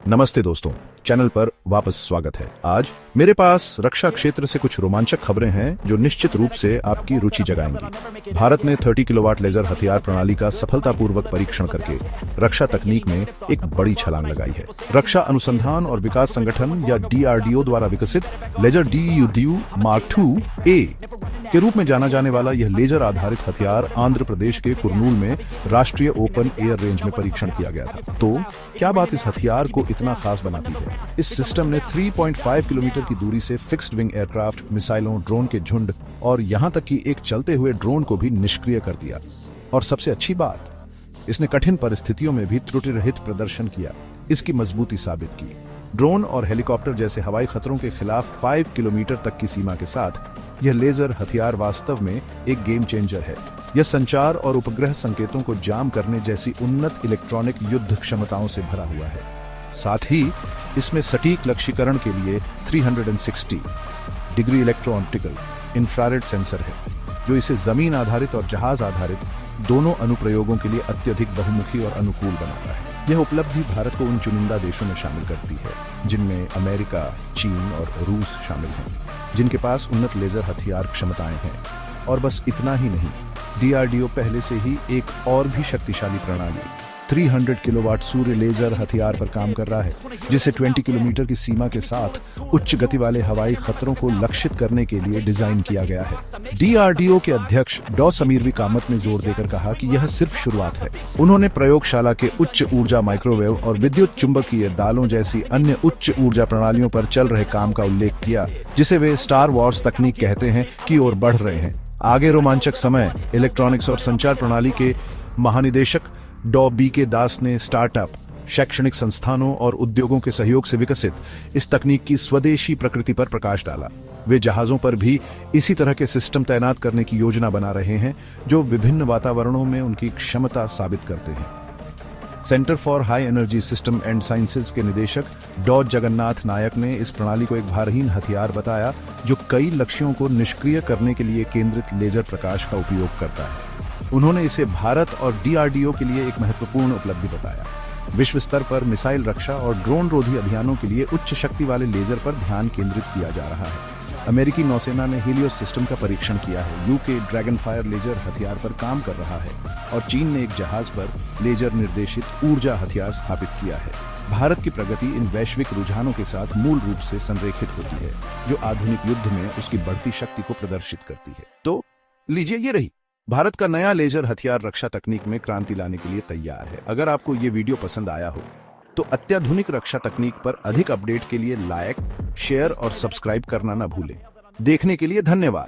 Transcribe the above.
नमस्ते दोस्तों, चैनल पर वापस स्वागत है। आज मेरे पास रक्षा क्षेत्र से कुछ रोमांचक खबरें हैं जो निश्चित रूप से आपकी रुचि जगाएंगी। भारत ने 30 किलोवाट लेजर हथियार प्रणाली का सफलतापूर्वक परीक्षण करके रक्षा तकनीक में एक बड़ी छलांग लगाई है। रक्षा अनुसंधान और विकास संगठन या DRDO द्वारा विकसित laser DRDO Mark II A के रूप में जाना जाने वाला यह लेजर आधारित हथियार आंध्र प्रदेश के कुर्नूल में राष्ट्रीय ओपन एयर रेंज में परीक्षण किया गया था। तो क्या बात इस हथियार को इतना खास बनाती है? इस सिस्टम ने 3.5 किलोमीटर की दूरी से फिक्स्ड विंग एयरक्राफ्ट, मिसाइलों, ड्रोन के झुंड और यहां तक कि एक चलते हुए ड्रोन को भी निष्क्रिय कर दिया। और सबसे अच्छी बात, इसने कठिन परिस्थितियों में भी त्रुटि रहित प्रदर्शन किया, इसकी मजबूती साबित की। ड्रोन और हेलीकॉप्टर जैसे हवाई खतरों के खिलाफ 5 किलोमीटर तक की सीमा के साथ यह लेजर हथियार वास्तव में एक गेम चेंजर है। यह संचार और उपग्रह संकेतों को जाम करने जैसी उन्नत इलेक्ट्रॉनिक युद्ध क्षमताओं से भरा हुआ है। साथ ही इसमें सटीक लक्ष्यीकरण के लिए 360 degree electro optical infrared sensor है, जो इसे जमीन आधारित और जहाज आधारित दोनों अनुप्रयोगों के लिए अत्यधिक बहुमुखी और अनुकूल बनाता है। यह उपलब्धि भारत को उन चुनिंदा देशों में शामिल करती है जिनमें अमेरिका, चीन और रूस शामिल हैं, जिनके पास उन्नत लेजर हथियार क्षमताएं हैं। और बस इतना ही नहीं, DRDO पहले से ही एक और भी शक्तिशाली प्रणाली 300 किलोवाट सूर्य लेजर हथियार पर काम कर रहा है, जिसे 20 किलोमीटर की सीमा के साथ उच्च गति वाले हवाई खतरों को लक्षित करने के लिए डिजाइन किया गया है। DRDO के अध्यक्ष डॉ समीरवी कामत ने जोर देकर कहा कि यह सिर्फ शुरुआत है। उन्होंने प्रयोगशाला के उच्च ऊर्जा माइक्रोवेव और विद्युत चुंबकीय दालों जैसी अन्य उच्च ऊर्जा प्रणालियों पर चल रहे काम का उल्लेख किया, जिसे वे स्टार वॉर्स तकनीक कहते हैं, की ओर बढ़ रहे हैं। आगे रोमांचक समय। इलेक्ट्रॉनिक्स और संचार प्रणाली के महानिदेशक डॉ BK दास ने स्टार्टअप, शैक्षणिक संस्थानों और उद्योगों के सहयोग से विकसित इस तकनीक की स्वदेशी प्रकृति पर प्रकाश डाला। वे जहाजों पर भी इसी तरह के सिस्टम तैनात करने की योजना बना रहे हैं, जो विभिन्न वातावरणों में उनकी क्षमता साबित करते हैं। Centre for high energy system and sciences के निदेशक डॉ जगन्नाथ नायक ने इस प्रणाली को एक भारहीन हथियार बताया, जो कई लक्ष्यों को निष्क्रिय करने के लिए केंद्रित लेजर प्रकाश का उपयोग करता है। उन्होंने इसे भारत और DRDO के लिए एक महत्वपूर्ण उपलब्धि बताया। विश्व स्तर पर मिसाइल रक्षा और ड्रोन रोधी अभियानों के लिए उच्च शक्ति वाले लेजर पर ध्यान केंद्रित किया जा रहा है। अमेरिकी नौसेना ने हीलियोस सिस्टम का परीक्षण किया है, UK ड्रैगनफायर लेजर हथियार पर काम कर रहा है और चीन ने एक जहाज पर लेजर निर्देशित ऊर्जा हथियार स्थापित किया है। भारत की प्रगति इन वैश्विक रुझानों के साथ मूल रूप से संरेखित होती है, जो आधुनिक युद्ध में उसकी बढ़ती शक्ति को प्रदर्शित करती है। तो लीजिए, ये रही भारत का नया लेजर हथियार रक्षा तकनीक में क्रांति लाने के लिए तैयार है। अगर आपको ये वीडियो पसंद आया हो तो अत्याधुनिक रक्षा तकनीक पर अधिक अपडेट के लिए लाइक, शेयर और सब्सक्राइब करना ना भूलें। देखने के लिए धन्यवाद।